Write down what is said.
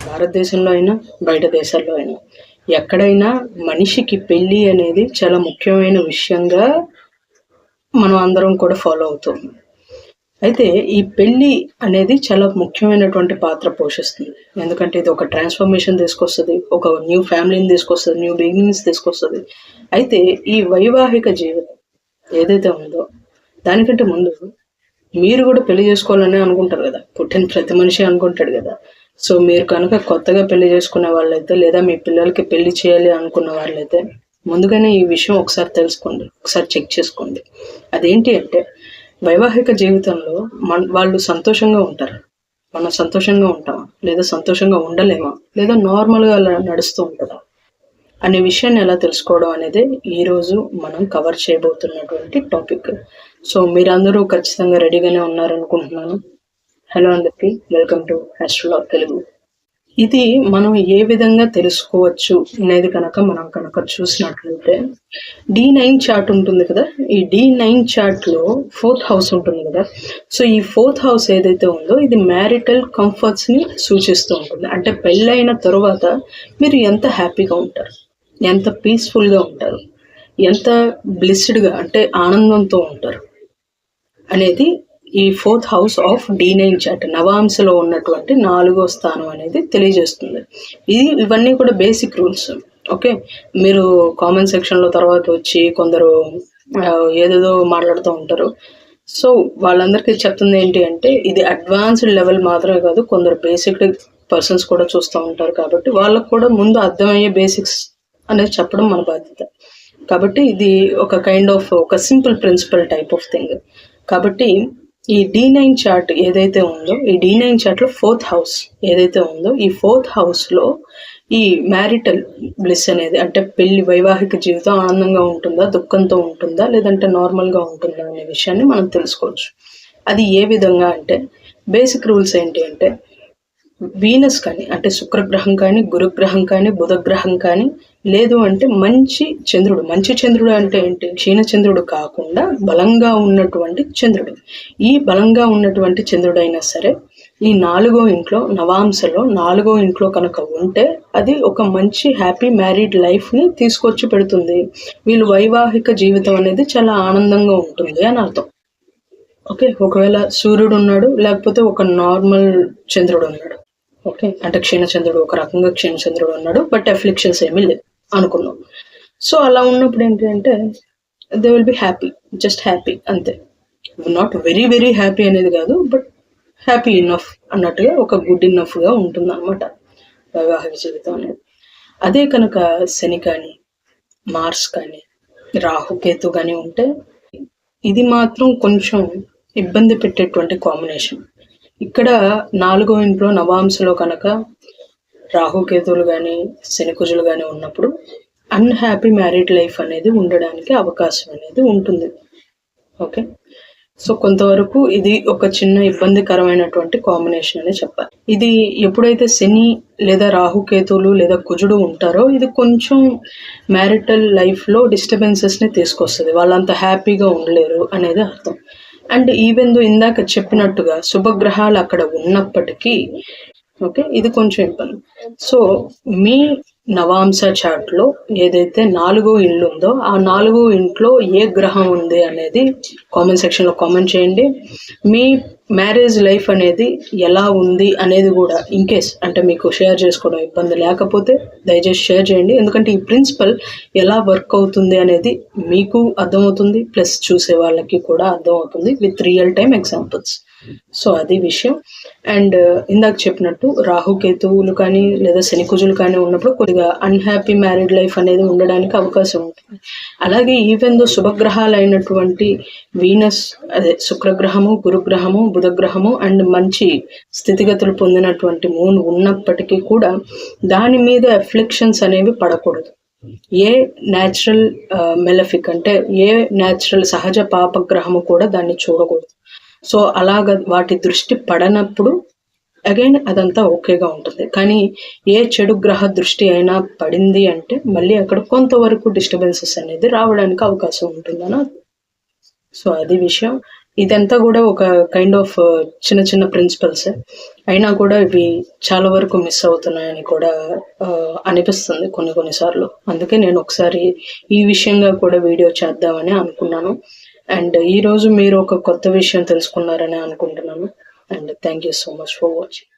భారతదేశంలో అయినా బయట దేశాల్లో అయినా ఎక్కడైనా మనిషికి పెళ్ళి అనేది చాలా ముఖ్యమైన విషయంగా మనం అందరం కూడా ఫాలో అవుతాం. అయితే ఈ పెళ్ళి అనేది చాలా ముఖ్యమైనటువంటి పాత్ర పోషిస్తుంది. ఎందుకంటే ఇది ఒక ట్రాన్స్ఫర్మేషన్ తీసుకొస్తుంది, ఒక న్యూ ఫ్యామిలీని తీసుకొస్తుంది, న్యూ బిగినింగ్స్ తీసుకొస్తుంది. అయితే ఈ వైవాహిక జీవితం ఏదైతే ఉందో దానికంటే ముందు మీరు కూడా పెళ్లి చేసుకోవాలని అనుకుంటారు కదా, పుట్టిన ప్రతి మనిషి అనుకుంటాడు కదా. సో మీరు కనుక కొత్తగా పెళ్లి చేసుకునే వాళ్ళైతే లేదా మీ పిల్లలకి పెళ్లి చేయాలి అనుకున్న వాళ్ళైతే ముందుగానే ఈ విషయం ఒకసారి తెలుసుకోండి, ఒకసారి చెక్ చేసుకోండి. అదేంటి అంటే వైవాహిక జీవితంలో వాళ్ళు సంతోషంగా ఉంటారు, మనం సంతోషంగా ఉంటామా లేదా సంతోషంగా ఉండలేమా లేదా నార్మల్గా అలా నడుస్తూ ఉంటుందా అనే విషయాన్ని ఎలా తెలుసుకోవడం అనేది ఈరోజు మనం కవర్ చేయబోతున్నటువంటి టాపిక్. సో మీరందరూ ఖచ్చితంగా రెడీగానే ఉన్నారనుకుంటున్నాను. హలో అందరికీ, వెల్కమ్ టు ఆస్ట్రోలాగ్ తెలుగు. ఇది మనం ఏ విధంగా తెలుసుకోవచ్చు అనేది మనం కనుక చూసినట్లయితే D9 చార్ట్ ఉంటుంది కదా, ఈ D9 చార్ట్లో 4th హౌస్ ఉంటుంది కదా. సో ఈ 4th హౌస్ ఏదైతే ఉందో ఇది మ్యారిటల్ కంఫర్ట్స్ని సూచిస్తూ ఉంటుంది. అంటే పెళ్ళైన తర్వాత మీరు ఎంత హ్యాపీగా ఉంటారు, ఎంత పీస్ఫుల్గా ఉంటారు, ఎంత బ్లిస్డ్గా అంటే ఆనందంతో ఉంటారు అనేది ఈ 4th house of D9 chart నవాంశలో ఉన్నటువంటి 4వ స్థానం అనేది తెలియజేస్తుంది. ఇవన్నీ కూడా బేసిక్ రూల్స్. ఓకే, మీరు కామెంట్ సెక్షన్లో తర్వాత వచ్చి కొందరు ఏదేదో మాట్లాడుతూ ఉంటారు. సో వాళ్ళందరికీ చెప్తుంది ఏంటి అంటే ఇది అడ్వాన్స్డ్ లెవెల్ మాత్రమే కాదు, కొందరు బేసిక్ పర్సన్స్ కూడా చూస్తూ ఉంటారు. కాబట్టి వాళ్ళకు కూడా ముందు అర్థమయ్యే బేసిక్స్ అనేది చెప్పడం మన బాధ్యత. కాబట్టి ఇది ఒక కైండ్ ఆఫ్ ఒక simple principal type of thing. కాబట్టి ఈ D9 చార్ట్ ఏదైతే ఉందో ఈ D9 చార్ట్లో 4th హౌస్ ఏదైతే ఉందో ఈ 4th హౌస్లో ఈ మ్యారిటల్ బ్లిస్ అనేది అంటే పెళ్లి వైవాహిక జీవితం ఆనందంగా ఉంటుందా, దుఃఖంతో ఉంటుందా, లేదంటే నార్మల్గా ఉంటుందా అనే విషయాన్ని మనం తెలుసుకోవచ్చు. అది ఏ విధంగా అంటే బేసిక్ రూల్స్ ఏంటి అంటే వీనస్ కానీ అంటే శుక్రగ్రహం కానీ, గురుగ్రహం కానీ, బుధగ్రహం కానీ, లేదు అంటే మంచి చంద్రుడు అంటే ఏంటి, క్షీణచంద్రుడు కాకుండా బలంగా ఉన్నటువంటి చంద్రుడు. ఈ బలంగా ఉన్నటువంటి చంద్రుడు అయినా సరే ఈ 4వ ఇంట్లో నవాంశలో 4వ ఇంట్లో కనుక ఉంటే అది ఒక మంచి హ్యాపీ మ్యారీడ్ లైఫ్ని తీసుకొచ్చి పెడుతుంది. వీళ్ళు వైవాహిక జీవితం అనేది చాలా ఆనందంగా ఉంటుంది అని అర్థం. ఓకే, ఒకవేళ సూర్యుడు ఉన్నాడు లేకపోతే ఒక నార్మల్ చంద్రుడు ఉన్నాడు, ఓకే అంటే క్షీణచంద్రుడు ఒక రకంగా క్షీణచంద్రుడు ఉన్నాడు, బట్ అఫ్లిక్షన్స్ ఏమీ లేదు అనుకుందాం. సో అలా ఉన్నప్పుడు ఏంటి అంటే they will be happy, just happy అంతే. నాట్ వెరీ వెరీ హ్యాపీ అనేది కాదు, బట్ హ్యాపీ ఇన్నఫ్ అన్నట్టుగా ఒక గుడ్ ఇన్నఫ్గా ఉంటుంది అనమాట వైవాహిక జీవితం అనేది. అదే కనుక శని కానీ, మార్స్ కానీ, రాహుకేతు కానీ ఉంటే ఇది మాత్రం కొంచెం ఇబ్బంది పెట్టేటువంటి కాంబినేషన్. ఇక్కడ 4వ ఇంట్లో నవాంశలో కనుక రాహుకేతువులు కానీ శనికుజులు కానీ ఉన్నప్పుడు అన్హ్యాపీ మ్యారీడ్ లైఫ్ అనేది ఉండడానికి అవకాశం అనేది ఉంటుంది. ఓకే, సో కొంతవరకు ఇది ఒక చిన్న ఇబ్బందికరమైనటువంటి కాంబినేషన్ అనే చెప్పాలి. ఇది ఎప్పుడైతే శని లేదా రాహుకేతువులు లేదా కుజుడు ఉంటారో ఇది కొంచెం మ్యారిటల్ లైఫ్లో డిస్టర్బెన్సెస్ని తీసుకొస్తుంది, వాళ్ళంత హ్యాపీగా ఉండలేరు అనేది అర్థం. అండ్ ఈవెన్ దో ఇందాక చెప్పినట్టుగా శుభగ్రహాలు అక్కడ ఉన్నప్పటికీ ఓకే ఇది కొంచెం ఇబ్బంది. సో మీ నవాంశ చార్ట్లో ఏదైతే 4వ ఇల్లు ఉందో ఆ 4వ ఇంట్లో ఏ గ్రహం ఉంది అనేది కామెంట్ సెక్షన్లో కామెంట్ చేయండి. మీ మ్యారేజ్ లైఫ్ అనేది ఎలా ఉంది అనేది కూడా ఇన్ కేస్ అంటే మీకు షేర్ చేసుకోవడం ఇబ్బంది లేకపోతే దయచేసి షేర్ చేయండి. ఎందుకంటే ఈ ప్రిన్సిపల్ ఎలా వర్క్ అవుతుంది అనేది మీకు అర్థమవుతుంది, ప్లస్ చూసే వాళ్ళకి కూడా అర్థమవుతుంది with real time examples. So అది విషయం. అండ్ ఇందాక చెప్పినట్టు రాహుకేతువులు కానీ లేదా శనికుజులు కానీ ఉన్నప్పుడు కొద్దిగా అన్హ్యాపీ మ్యారీడ్ లైఫ్ అనేది ఉండడానికి అవకాశం ఉంటుంది. అలాగే ఈవెన్ దో శుభగ్రహాలు అయినటువంటి వీనస్ అదే శుక్రగ్రహము, గురుగ్రహము, బుధగ్రహము అండ్ మంచి స్థితిగతులు పొందినటువంటి మూన్ ఉన్నప్పటికీ కూడా దాని మీద అఫ్లిక్షన్స్ అనేవి పడకూడదు. ఏ న్యాచురల్ మెలఫిక్ అంటే ఏ న్యాచురల్ సహజ పాపగ్రహము కూడా దాన్ని చూడకూడదు. సో అలాగ వాటి దృష్టి పడనప్పుడు అగైన్ అదంతా ఓకేగా ఉంటుంది. కానీ ఏ చెడు గ్రహ దృష్టి అయినా పడింది అంటే మళ్ళీ అక్కడ కొంతవరకు డిస్టర్బెన్సెస్ అనేది రావడానికి అవకాశం ఉంటుందని. సో అది విషయం. ఇదంతా కూడా ఒక కైండ్ ఆఫ్ చిన్న చిన్న ప్రిన్సిపల్స్, అయినా కూడా ఇవి చాలా వరకు మిస్ అవుతున్నాయని కూడా అనిపిస్తుంది కొన్నిసార్లు. అందుకే నేను ఒకసారి ఈ విషయంగా కూడా వీడియో చేద్దామని అనుకున్నాను. అండ్ ఈరోజు మీరు ఒక కొత్త విషయం తెలుసుకున్నారని అనుకుంటున్నాను. And thank you so much for watching.